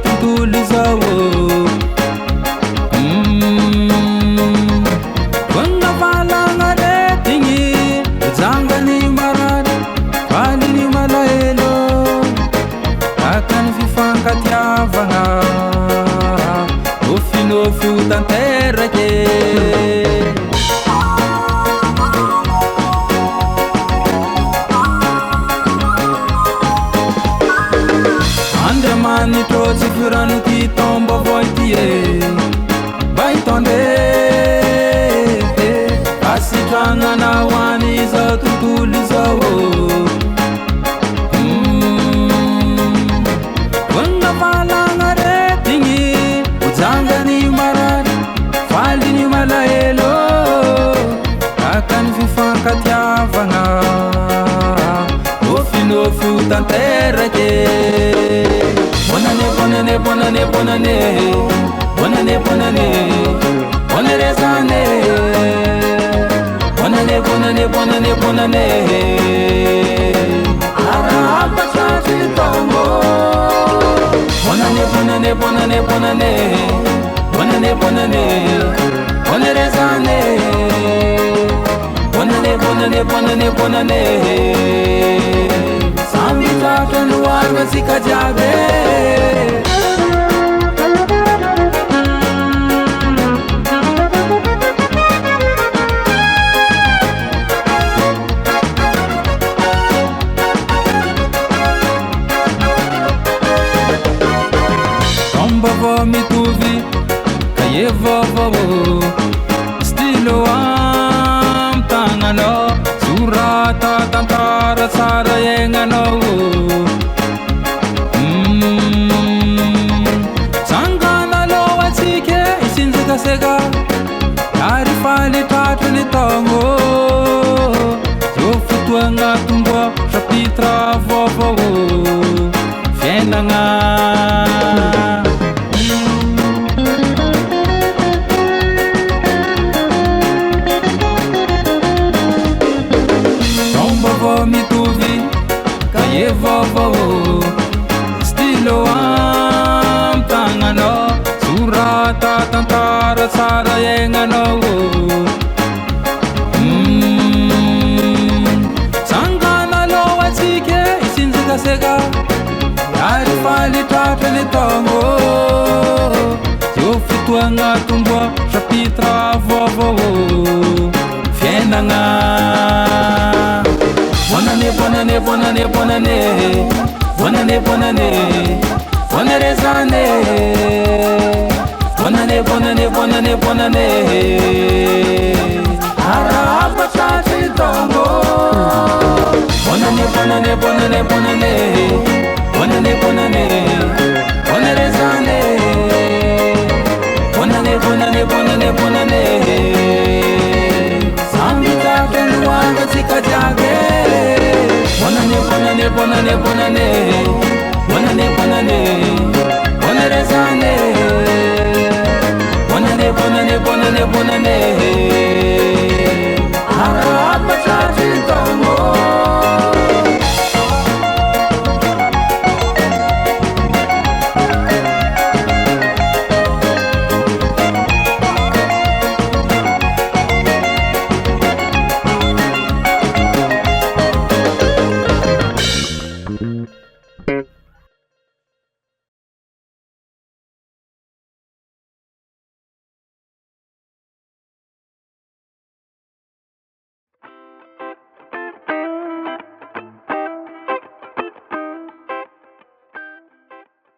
tontolo izao Vangavalagna retigny Jangany marary Valiny malahelo Akany fifankatiavagna Nofinofo tanterake Andramani trotsy furano ty tombo voity Baitonde Asitragna hoany izao tontolo izao Vangavalagna retigny Ojangany marary Valiny malahelo Akany fifankatiavagna Nofinofo tanterake Bonne année, bonne année, bonne année, bonne année Bonne année, bonne année Bonne année Bonne année, bonne année, bonne année, bonne année Araba chachi tongo Bonne année, bonne année, bonne année, bonne année Bonne année, bonne année Bonne année Bonne année, bonne année, bonne année, bonne année Sambi chachi LAMOZIKA jabe Vovô mitovy kaye vovô Stylo am tagnanao Sorata tantara tsara iainanao Tsangana lohatsika isinjakaseka Ary faly tratrany taogno Io fotoagna tomboa chapitre vovô Fiainagna mitovy kaye vovô Stylo am tagnanao Sorata tantara tsara iainanao Tsangana lohatsika isinjakaseka Ary faly tratrany taogno Io fotoagna tomboa chapitre vovô Fiainagna Bonne année, bonne année, bonne année, bonne année Bonne année, bonne année Bonne année Bonne année, bonne année, bonne année, bonne année Araba chachi tongo Bonne année, bonne année, bonne année, bonne année Bonne année, bonne année Bonne année Bonne année, bonne année, bonne année, bonne année Sambi chachi LAMOZIKA jabe Bonne année, bonne année, bonne année, bonne année Bonne année, bonne année Bonne année Bonne année, bonne année, bonne année